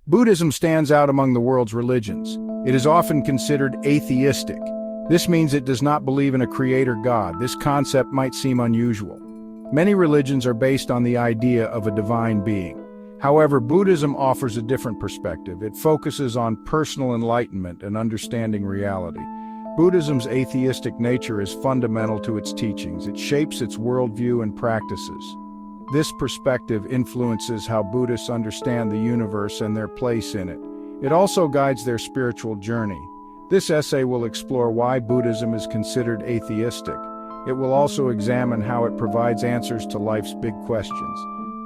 Buddhism stands out among the world's religions. It is often considered atheistic. This means it does not believe in a creator God. This concept might seem unusual. Many religions are based on the idea of a divine being. However, Buddhism offers a different perspective. It focuses on personal enlightenment and understanding reality. Buddhism's atheistic nature is fundamental to its teachings. It shapes its worldview and practices. This perspective influences how Buddhists understand the universe and their place in it. It also guides their spiritual journey. This essay will explore why Buddhism is considered atheistic. It will also examine how it provides answers to life's big questions.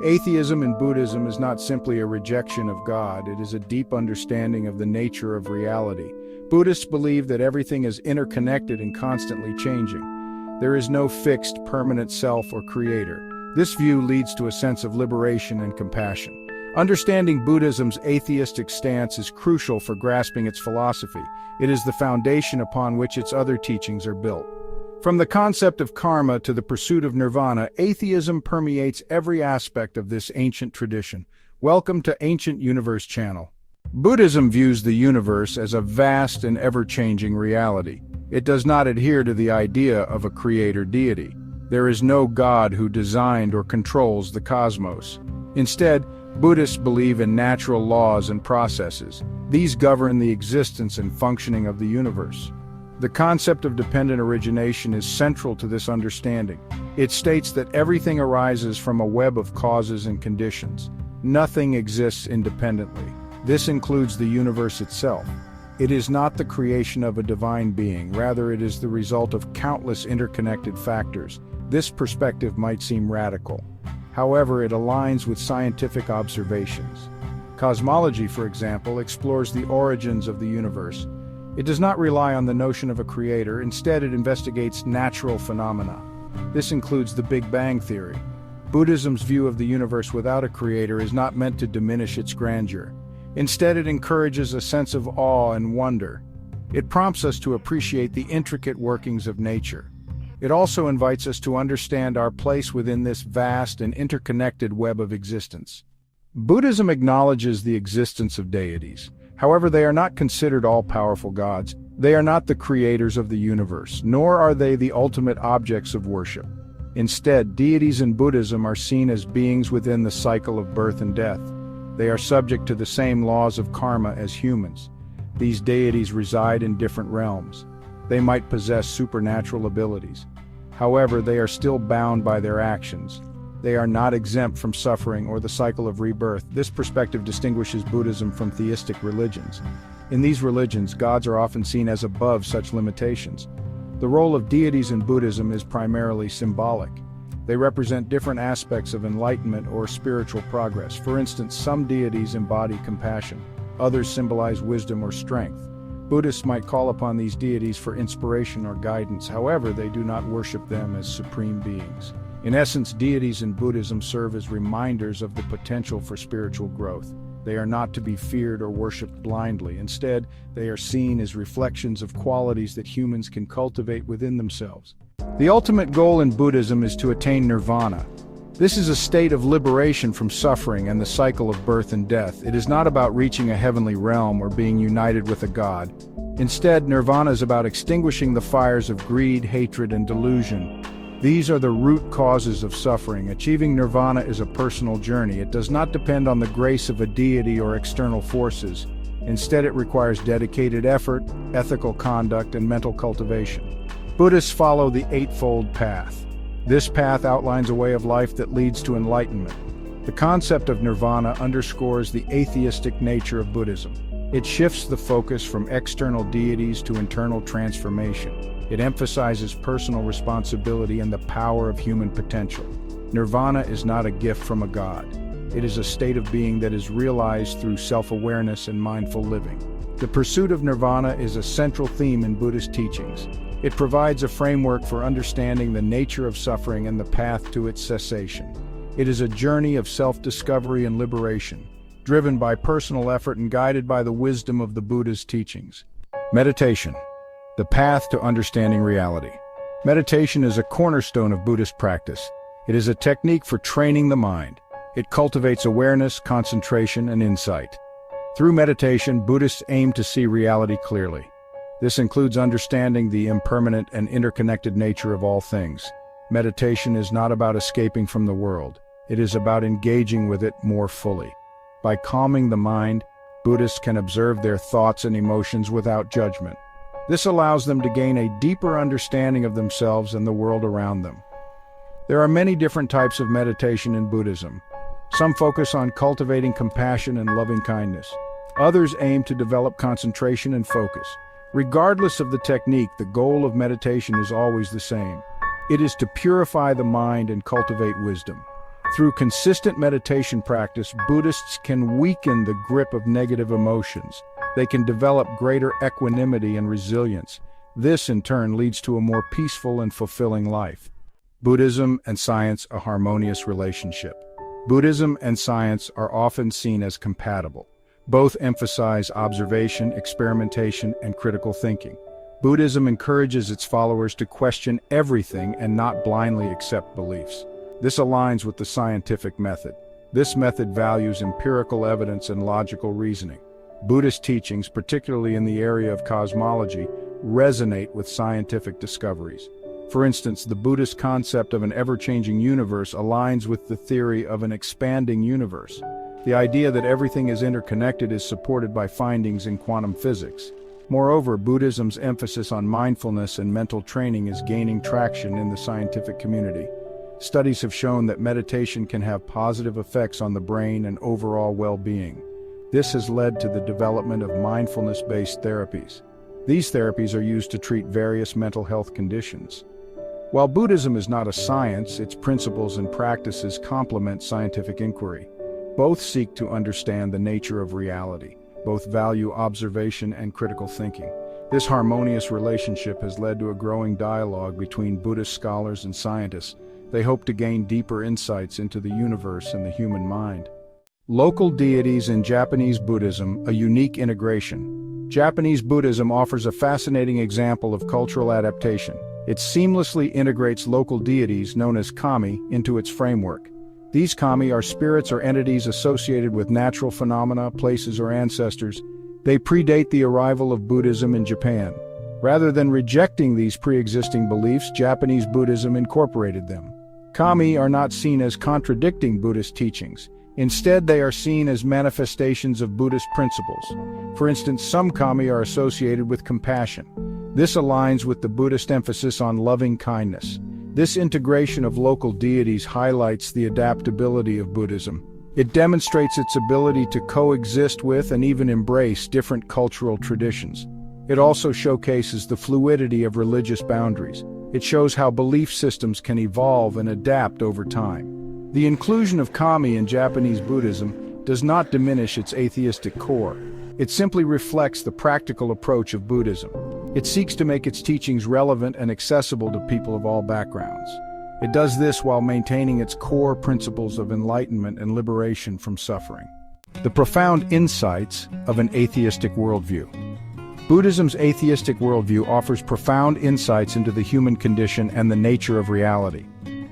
Atheism in Buddhism is not simply a rejection of God, it is a deep understanding of the nature of reality. Buddhists believe that everything is interconnected and constantly changing. There is no fixed, permanent self or creator. This view leads to a sense of liberation and compassion. Understanding Buddhism's atheistic stance is crucial for grasping its philosophy. It is the foundation upon which its other teachings are built. From the concept of karma to the pursuit of nirvana, atheism permeates every aspect of this ancient tradition. Welcome to Ancient Universe Channel. Buddhism views the universe as a vast and ever-changing reality. It does not adhere to the idea of a creator deity. There is no God who designed or controls the cosmos. Instead, Buddhists believe in natural laws and processes. These govern the existence and functioning of the universe. The concept of dependent origination is central to this understanding. It states that everything arises from a web of causes and conditions. Nothing exists independently. This includes the universe itself. It is not the creation of a divine being, rather it is the result of countless interconnected factors. This perspective might seem radical. However, it aligns with scientific observations. Cosmology, for example, explores the origins of the universe. It does not rely on the notion of a creator, instead it investigates natural phenomena. This includes the Big Bang theory. Buddhism's view of the universe without a creator is not meant to diminish its grandeur. Instead, it encourages a sense of awe and wonder. It prompts us to appreciate the intricate workings of nature. It also invites us to understand our place within this vast and interconnected web of existence. Buddhism acknowledges the existence of deities. However, they are not considered all-powerful gods. They are not the creators of the universe, nor are they the ultimate objects of worship. Instead, deities in Buddhism are seen as beings within the cycle of birth and death. They are subject to the same laws of karma as humans. These deities reside in different realms. They might possess supernatural abilities. However, they are still bound by their actions. They are not exempt from suffering or the cycle of rebirth. This perspective distinguishes Buddhism from theistic religions. In these religions, gods are often seen as above such limitations. The role of deities in Buddhism is primarily symbolic. They represent different aspects of enlightenment or spiritual progress. For instance, some deities embody compassion. Others symbolize wisdom or strength. Buddhists might call upon these deities for inspiration or guidance. However, they do not worship them as supreme beings. In essence, deities in Buddhism serve as reminders of the potential for spiritual growth. They are not to be feared or worshipped blindly. Instead, they are seen as reflections of qualities that humans can cultivate within themselves. The ultimate goal in Buddhism is to attain nirvana. This is a state of liberation from suffering and the cycle of birth and death. It is not about reaching a heavenly realm or being united with a god. Instead, nirvana is about extinguishing the fires of greed, hatred, and delusion. These are the root causes of suffering. Achieving nirvana is a personal journey. It does not depend on the grace of a deity or external forces. Instead, it requires dedicated effort, ethical conduct, and mental cultivation. Buddhists follow the Eightfold path. This path outlines a way of life that leads to enlightenment. The concept of nirvana underscores the atheistic nature of Buddhism. It shifts the focus from external deities to internal transformation. It emphasizes personal responsibility and the power of human potential. Nirvana is not a gift from a god. It is a state of being that is realized through self-awareness and mindful living. The pursuit of nirvana is a central theme in Buddhist teachings. It provides a framework for understanding the nature of suffering and the path to its cessation. It is a journey of self-discovery and liberation, driven by personal effort and guided by the wisdom of the Buddha's teachings. Meditation, the path to understanding reality. Meditation is a cornerstone of Buddhist practice. It is a technique for training the mind. It cultivates awareness, concentration, and insight. Through meditation, Buddhists aim to see reality clearly. This includes understanding the impermanent and interconnected nature of all things. Meditation is not about escaping from the world. It is about engaging with it more fully. By calming the mind, Buddhists can observe their thoughts and emotions without judgment. This allows them to gain a deeper understanding of themselves and the world around them. There are many different types of meditation in Buddhism. Some focus on cultivating compassion and loving kindness. Others aim to develop concentration and focus. Regardless of the technique, the goal of meditation is always the same. It is to purify the mind and cultivate wisdom. Through consistent meditation practice, Buddhists can weaken the grip of negative emotions. They can develop greater equanimity and resilience. This, in turn, leads to a more peaceful and fulfilling life. Buddhism and science: a harmonious relationship. Buddhism and science are often seen as compatible. Both emphasize observation, experimentation, and critical thinking. Buddhism encourages its followers to question everything and not blindly accept beliefs. This aligns with the scientific method. This method values empirical evidence and logical reasoning. Buddhist teachings, particularly in the area of cosmology, resonate with scientific discoveries. For instance, the Buddhist concept of an ever-changing universe aligns with the theory of an expanding universe. The idea that everything is interconnected is supported by findings in quantum physics. Moreover, Buddhism's emphasis on mindfulness and mental training is gaining traction in the scientific community. Studies have shown that meditation can have positive effects on the brain and overall well-being. This has led to the development of mindfulness-based therapies. These therapies are used to treat various mental health conditions. While Buddhism is not a science, its principles and practices complement scientific inquiry. Both seek to understand the nature of reality. Both value observation and critical thinking. This harmonious relationship has led to a growing dialogue between Buddhist scholars and scientists. They hope to gain deeper insights into the universe and the human mind. Local deities in Japanese Buddhism: a unique integration. Japanese Buddhism offers a fascinating example of cultural adaptation. It seamlessly integrates local deities, known as kami, into its framework. These kami are spirits or entities associated with natural phenomena, places, or ancestors. They predate the arrival of Buddhism in Japan. Rather than rejecting these pre-existing beliefs, Japanese Buddhism incorporated them. Kami are not seen as contradicting Buddhist teachings. Instead, they are seen as manifestations of Buddhist principles. For instance, some kami are associated with compassion. This aligns with the Buddhist emphasis on loving kindness. This integration of local deities highlights the adaptability of Buddhism. It demonstrates its ability to coexist with and even embrace different cultural traditions. It also showcases the fluidity of religious boundaries. It shows how belief systems can evolve and adapt over time. The inclusion of kami in Japanese Buddhism does not diminish its atheistic core. It simply reflects the practical approach of Buddhism. It seeks to make its teachings relevant and accessible to people of all backgrounds. It does this while maintaining its core principles of enlightenment and liberation from suffering. The profound insights of an atheistic worldview. Buddhism's atheistic worldview offers profound insights into the human condition and the nature of reality.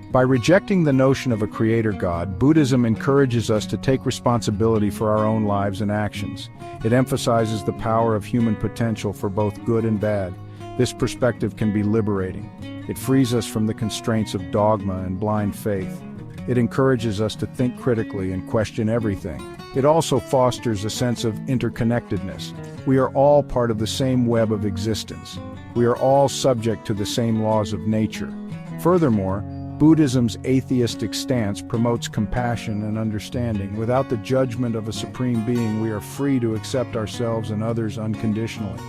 By rejecting the notion of a creator God, Buddhism encourages us to take responsibility for our own lives and actions. It emphasizes the power of human potential for both good and bad. This perspective can be liberating. It frees us from the constraints of dogma and blind faith. It encourages us to think critically and question everything. It also fosters a sense of interconnectedness. We are all part of the same web of existence. We are all subject to the same laws of nature. Furthermore, Buddhism's atheistic stance promotes compassion and understanding. Without the judgment of a supreme being, we are free to accept ourselves and others unconditionally.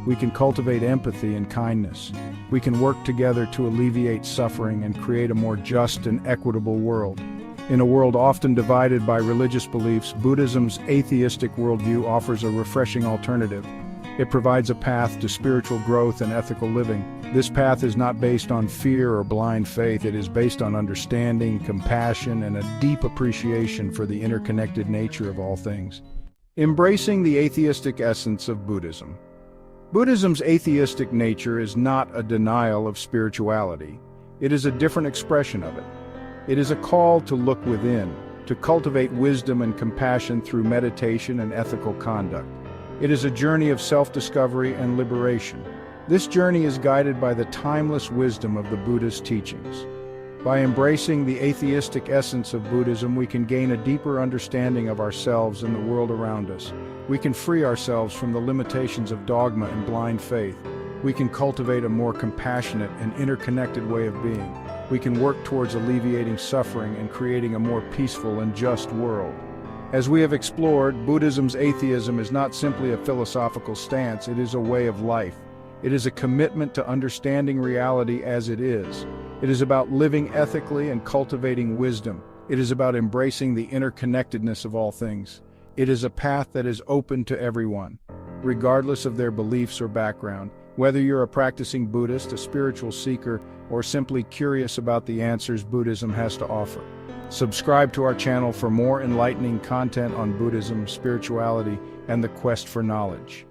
We can cultivate empathy and kindness. We can work together to alleviate suffering and create a more just and equitable world. In a world often divided by religious beliefs, Buddhism's atheistic worldview offers a refreshing alternative. It provides a path to spiritual growth and ethical living. This path is not based on fear or blind faith. It is based on understanding, compassion, and a deep appreciation for the interconnected nature of all things. Embracing the atheistic essence of Buddhism. Buddhism's atheistic nature is not a denial of spirituality. It is a different expression of it. It is a call to look within, to cultivate wisdom and compassion through meditation and ethical conduct. It is a journey of self-discovery and liberation. This journey is guided by the timeless wisdom of the Buddhist teachings. By embracing the atheistic essence of Buddhism, we can gain a deeper understanding of ourselves and the world around us. We can free ourselves from the limitations of dogma and blind faith. We can cultivate a more compassionate and interconnected way of being. We can work towards alleviating suffering and creating a more peaceful and just world. As we have explored, Buddhism's atheism is not simply a philosophical stance, it is a way of life. It is a commitment to understanding reality as it is. It is about living ethically and cultivating wisdom. It is about embracing the interconnectedness of all things. It is a path that is open to everyone, regardless of their beliefs or background. Whether you're a practicing Buddhist, a spiritual seeker, or simply curious about the answers Buddhism has to offer. Subscribe to our channel for more enlightening content on Buddhism, spirituality, and the quest for knowledge.